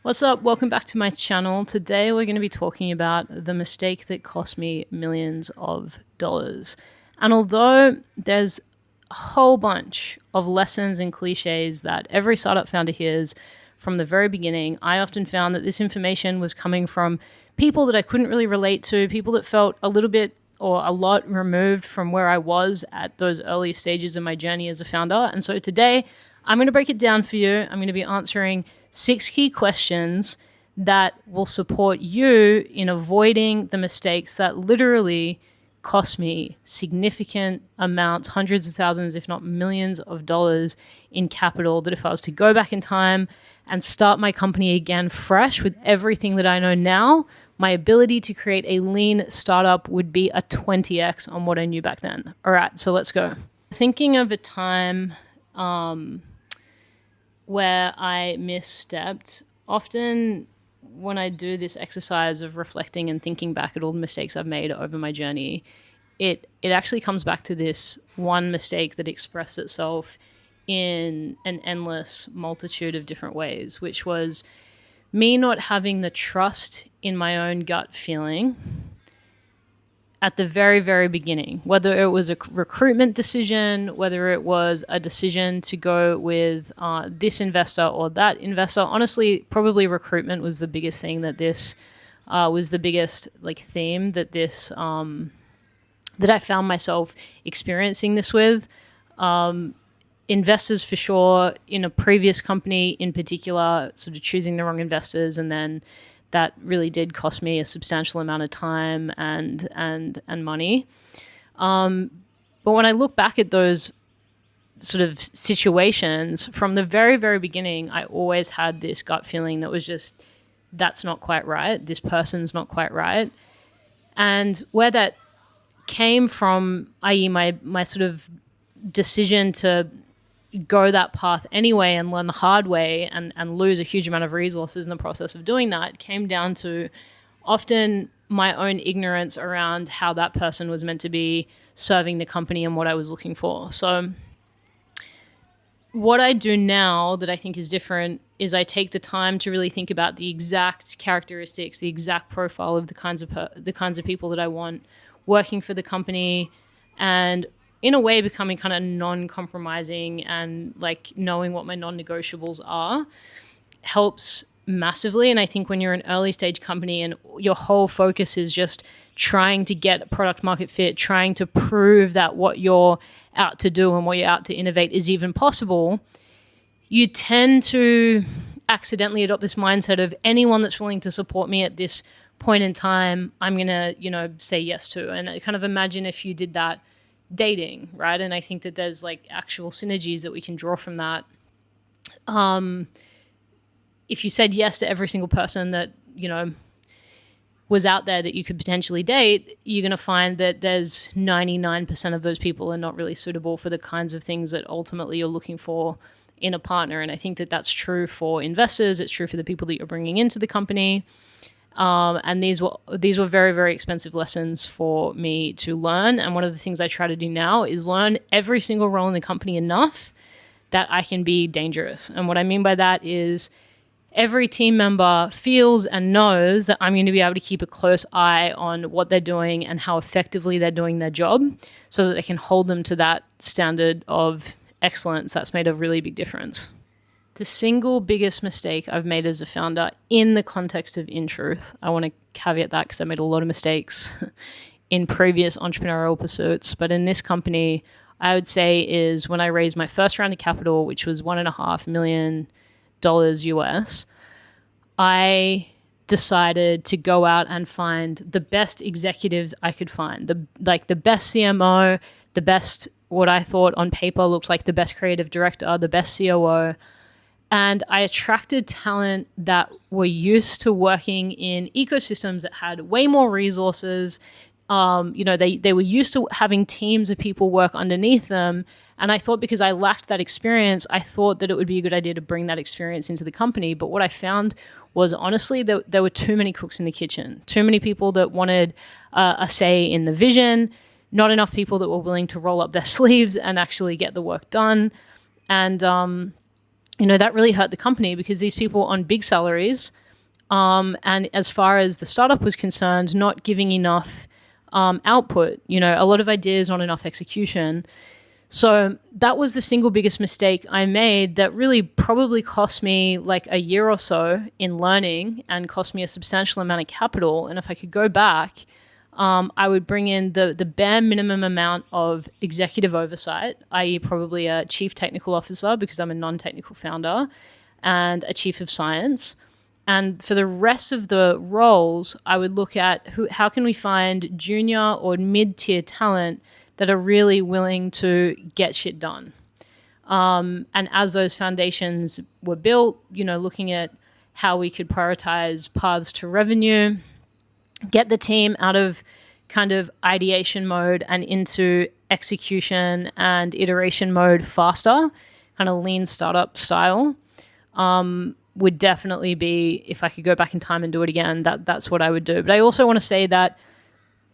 What's up? Welcome back to my channel. Today we're going to be talking about the mistake that cost me millions of dollars. And although there's a whole bunch of lessons and cliches that every startup founder hears from the very beginning, I often found that this information was coming from people that I couldn't really relate to, people that felt a little bit or a lot removed from where I was at those early stages of my journey as a founder. And so today I'm going to break it down for you. I'm going to be answering 6 key questions that will support you in avoiding the mistakes that literally cost me significant amounts, hundreds of thousands, if not millions of dollars in capital, that if I was to go back in time and start my company again fresh with everything that I know now, my ability to create a lean startup would be a 20x on what I knew back then. All right, so let's go. Thinking of a time where I misstepped, often when I do this exercise of reflecting and thinking back at all the mistakes I've made over my journey, it actually comes back to this one mistake that expressed itself in an endless multitude of different ways, which was me not having the trust in my own gut feeling at the very, very beginning, whether it was a recruitment decision, whether it was a decision to go with this investor or that investor. Honestly, probably recruitment was the biggest thing that this was the biggest theme that this that I found myself experiencing this with. Investors for sure, in a previous company in particular, sort of choosing the wrong investors, and then that really did cost me a substantial amount of time and money. But when I look back at those sort of situations, from the very, very beginning, I always had this gut feeling that was just, that's not quite right. This person's not quite right. And where that came from, i.e. my sort of decision to go that path anyway and learn the hard way and lose a huge amount of resources in the process of doing that, came down to often my own ignorance around how that person was meant to be serving the company and what I was looking for. So what I do now that I think is different is I take the time to really think about the exact characteristics, the exact profile of the kinds of people that I want working for the company, and in a way becoming kind of non-compromising and knowing what my non-negotiables are helps massively. And I think when you're an early stage company and your whole focus is just trying to get product market fit, trying to prove that what you're out to do and what you're out to innovate is even possible, you tend to accidentally adopt this mindset of anyone that's willing to support me at this point in time, I'm going to, say yes to. And I kind of imagine if you did that dating, right? And I think that there's actual synergies that we can draw from that. If you said yes to every single person that, was out there that you could potentially date, you're going to find that there's 99% of those people are not really suitable for the kinds of things that ultimately you're looking for in a partner. And I think that that's true for investors. It's true for the people that you're bringing into the company. And these were very, very expensive lessons for me to learn. And one of the things I try to do now is learn every single role in the company enough that I can be dangerous. And what I mean by that is every team member feels and knows that I'm going to be able to keep a close eye on what they're doing and how effectively they're doing their job so that they can hold them to that standard of excellence. That's made a really big difference. The single biggest mistake I've made as a founder in the context of In Truth, I want to caveat that because I made a lot of mistakes in previous entrepreneurial pursuits, but in this company, I would say is when I raised my first round of capital, which was $1.5 million US, I decided to go out and find the best executives I could find, the best CMO, the best, what I thought on paper looks like the best creative director, the best COO. And I attracted talent that were used to working in ecosystems that had way more resources. They were used to having teams of people work underneath them. And I thought because I lacked that experience, I thought that it would be a good idea to bring that experience into the company. But what I found was honestly that there were too many cooks in the kitchen, too many people that wanted a say in the vision, not enough people that were willing to roll up their sleeves and actually get the work done. And that really hurt the company because these people on big salaries, and as far as the startup was concerned, not giving enough output, a lot of ideas, not enough execution. So that was the single biggest mistake I made that really probably cost me like a year or so in learning and cost me a substantial amount of capital. And if I could go back, I would bring in the bare minimum amount of executive oversight, i.e. probably a chief technical officer because I'm a non-technical founder, and a chief of science. And for the rest of the roles, I would look at how can we find junior or mid-tier talent that are really willing to get shit done. And as those foundations were built, looking at how we could prioritize paths to revenue, get the team out of kind of ideation mode and into execution and iteration mode faster, kind of lean startup style, would definitely be, if I could go back in time and do it again, that's what I would do. But I also want to say that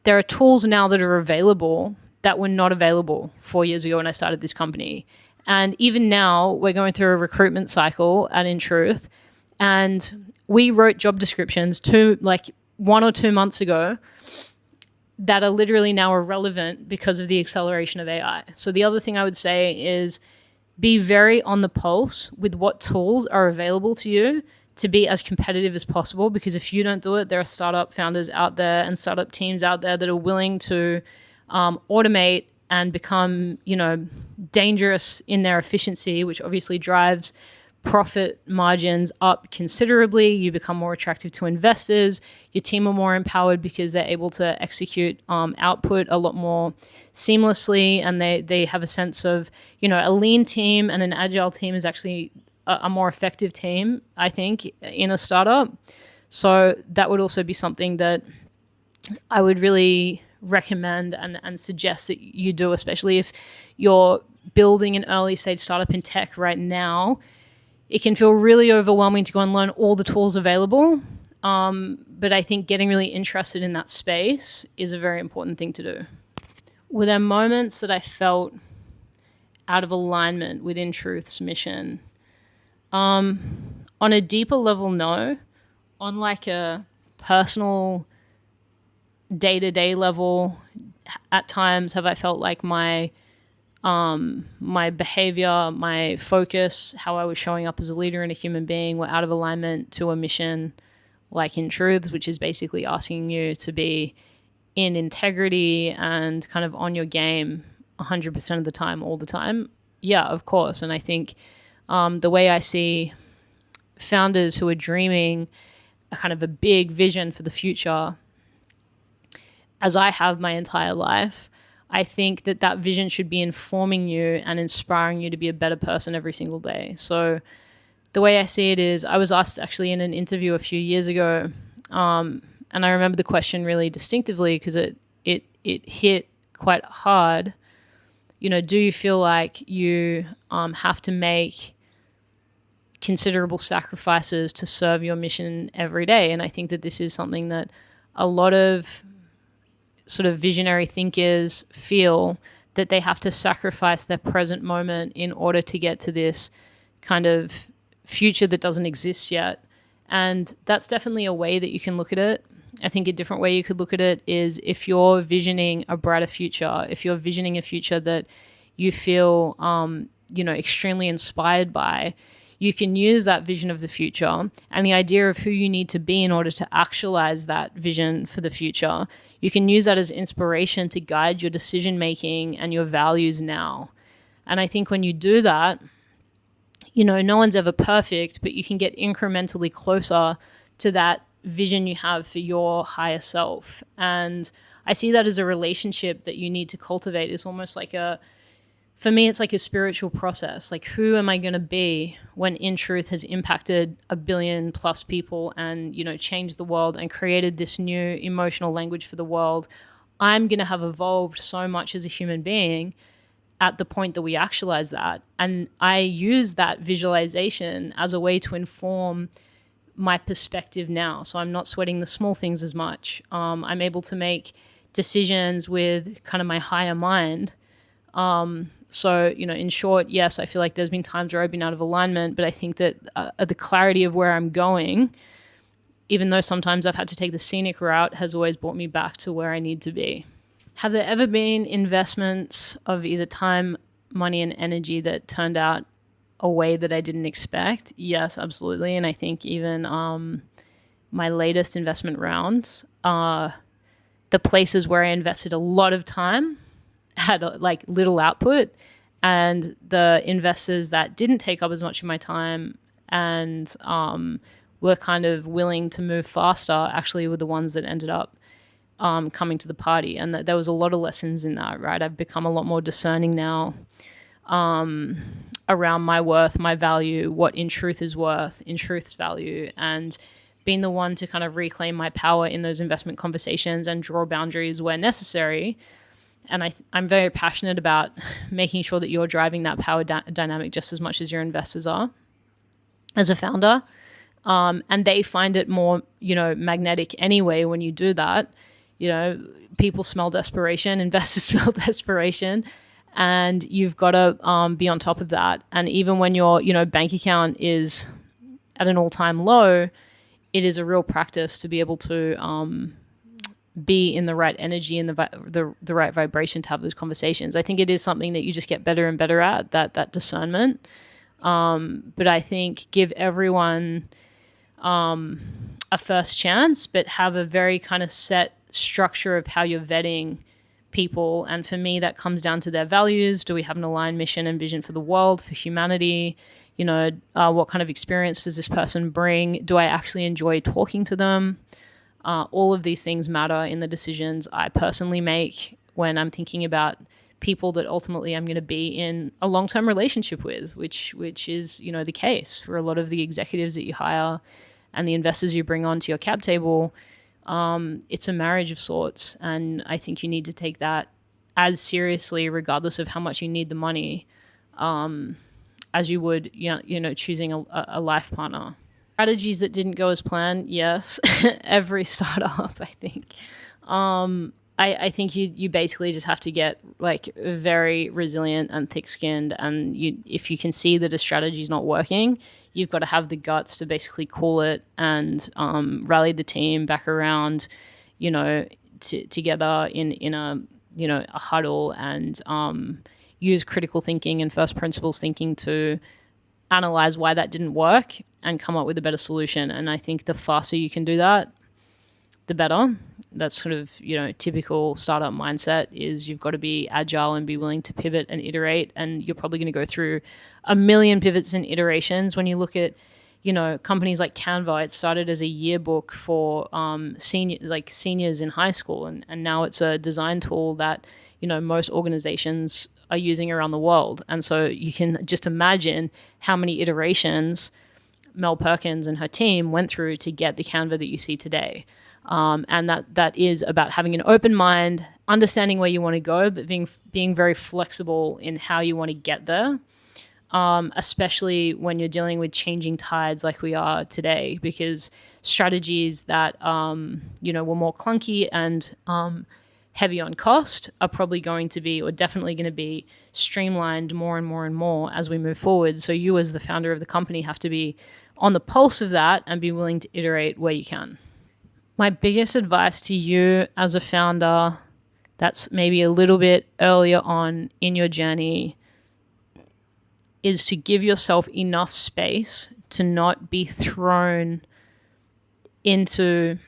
there are tools now that are available that were not available 4 years ago when I started this company. And even now, we're going through a recruitment cycle at In Truth, and we wrote job descriptions 1 or 2 months ago that are literally now irrelevant because of the acceleration of AI. So the other thing I would say is be very on the pulse with what tools are available to you to be as competitive as possible, because if you don't do it, there are startup founders out there and startup teams out there that are willing to automate and become, dangerous in their efficiency, which obviously drives profit margins up considerably. You become more attractive to investors. Your team are more empowered because they're able to execute output a lot more seamlessly, and they have a sense of, a lean team and an agile team is actually a more effective team, I think, in a startup. So that would also be something that I would really recommend and suggest that you do, especially if you're building an early stage startup in tech right now. It can feel really overwhelming to go and learn all the tools available. But I think getting really interested in that space is a very important thing to do. Were there moments that I felt out of alignment with In Truth's mission? On a deeper level, no. On like a personal day-to-day level, at times have I felt like my behavior, my focus, how I was showing up as a leader and a human being were out of alignment to a mission like In Truths, which is basically asking you to be in integrity and kind of on your game 100% of the time, all the time. Yeah, of course. And I think the way I see founders who are dreaming a kind of a big vision for the future, as I have my entire life, I think that vision should be informing you and inspiring you to be a better person every single day. So the way I see it is, I was asked actually in an interview a few years ago, and I remember the question really distinctively because it hit quite hard. Do you feel like you have to make considerable sacrifices to serve your mission every day? And I think that this is something that a lot of sort of visionary thinkers feel, that they have to sacrifice their present moment in order to get to this kind of future that doesn't exist yet. And that's definitely a way that you can look at it. I think a different way you could look at it is if you're visioning a brighter future, if you're visioning a future that you feel, extremely inspired by, you can use that vision of the future and the idea of who you need to be in order to actualize that vision for the future. You can use that as inspiration to guide your decision-making and your values now. And I think when you do that, no one's ever perfect, but you can get incrementally closer to that vision you have for your higher self. And I see that as a relationship that you need to cultivate. It's almost like for me, it's like a spiritual process. Like, who am I going to be when In Truth has impacted 1 billion plus people and, changed the world and created this new emotional language for the world? I'm going to have evolved so much as a human being at the point that we actualize that. And I use that visualization as a way to inform my perspective now. So I'm not sweating the small things as much. I'm able to make decisions with kind of my higher mind So, in short, yes, I feel like there's been times where I've been out of alignment, but I think that the clarity of where I'm going, even though sometimes I've had to take the scenic route, has always brought me back to where I need to be. Have there ever been investments of either time, money, and energy that turned out a way that I didn't expect? Yes, absolutely. And I think even my latest investment rounds, the places where I invested a lot of time had like little output, and the investors that didn't take up as much of my time and were kind of willing to move faster actually were the ones that ended up coming to the party. And there was a lot of lessons in that, right? I've become a lot more discerning now around my worth, my value, what in truth is worth, in truth's value, and being the one to kind of reclaim my power in those investment conversations and draw boundaries where necessary. And I'm very passionate about making sure that you're driving that power dynamic just as much as your investors are as a founder. And they find it more, magnetic anyway when you do that. People smell desperation, investors smell desperation, and you've got to be on top of that. And even when your, bank account is at an all-time low, it is a real practice to be able to be in the right energy and the right vibration to have those conversations. I think it is something that you just get better and better at, that discernment. But I think give everyone a first chance, but have a very kind of set structure of how you're vetting people. And for me, that comes down to their values. Do we have an aligned mission and vision for the world, for humanity? What kind of experience does this person bring? Do I actually enjoy talking to them? All of these things matter in the decisions I personally make when I'm thinking about people that ultimately I'm going to be in a long-term relationship with, which is, the case for a lot of the executives that you hire and the investors you bring onto your cap table. It's a marriage of sorts. And I think you need to take that as seriously, regardless of how much you need the money, as you would, choosing a life partner. Strategies that didn't go as planned, yes. Every startup, I think. I think you basically just have to get like very resilient and thick-skinned, and if you can see that a strategy is not working, you've got to have the guts to basically call it and rally the team back around, together in a a huddle, and use critical thinking and first principles thinking to analyze why that didn't work and come up with a better solution. And I think the faster you can do that, the better. That's sort of, typical startup mindset is you've got to be agile and be willing to pivot and iterate. And you're probably going to go through a million pivots and iterations. When you look at, companies like Canva, it started as a yearbook for seniors in high school. And now it's a design tool that, most organizations are using around the world. And so you can just imagine how many iterations Mel Perkins and her team went through to get the Canva that you see today. And that is about having an open mind, understanding where you want to go, but being very flexible in how you want to get there, especially when you're dealing with changing tides like we are today, because strategies that were more clunky and heavy on cost are probably going to be, or definitely going to be, streamlined more and more and more as we move forward. So you as the founder of the company have to be on the pulse of that and be willing to iterate where you can. My biggest advice to you as a founder that's maybe a little bit earlier on in your journey is to give yourself enough space to not be thrown into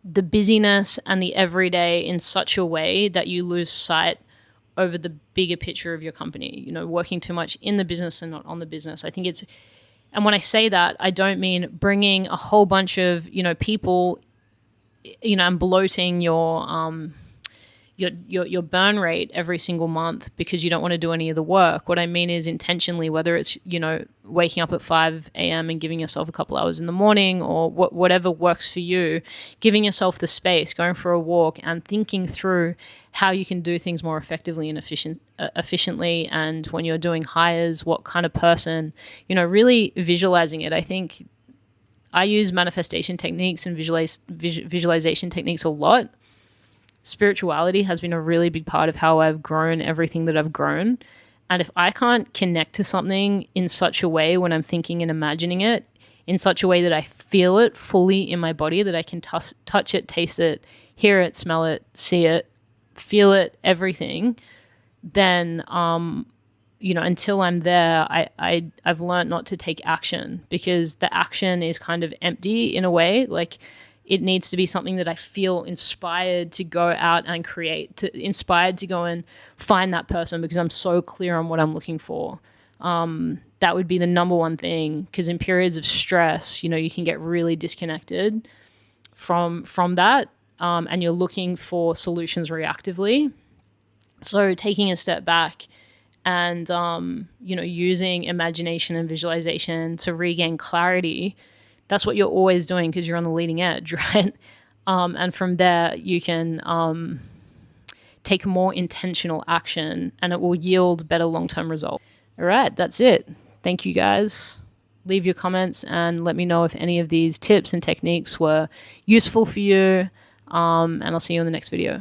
the busyness and the everyday in such a way that you lose sight over the bigger picture of your company, working too much in the business and not on the business. I think and when I say that, I don't mean bringing a whole bunch of, people, and bloating your burn rate every single month because you don't want to do any of the work. What I mean is intentionally, whether it's, waking up at 5 a.m. and giving yourself a couple hours in the morning, or whatever works for you, giving yourself the space, going for a walk and thinking through how you can do things more effectively and efficiently. And when you're doing hires, what kind of person, really visualizing it. I think I use manifestation techniques and visualization techniques a lot. spirituality has been a really big part of how I've grown everything that I've grown. And if I can't connect to something in such a way when I'm thinking and imagining it, in such a way that I feel it fully in my body, that I can touch it, taste it, hear it, smell it, see it, feel it, everything, then, until I'm there, I've learned not to take action, because the action is kind of empty in a way. Like, it needs to be something that I feel inspired to go out and create, inspired to go and find that person, because I'm so clear on what I'm looking for. That would be the number one thing, because in periods of stress, you can get really disconnected from that, and you're looking for solutions reactively. So taking a step back and, using imagination and visualization to regain clarity, that's what you're always doing, because you're on the leading edge, right? And from there, you can take more intentional action, and it will yield better long-term results. All right, that's it. Thank you, guys. Leave your comments and let me know if any of these tips and techniques were useful for you. And I'll see you in the next video.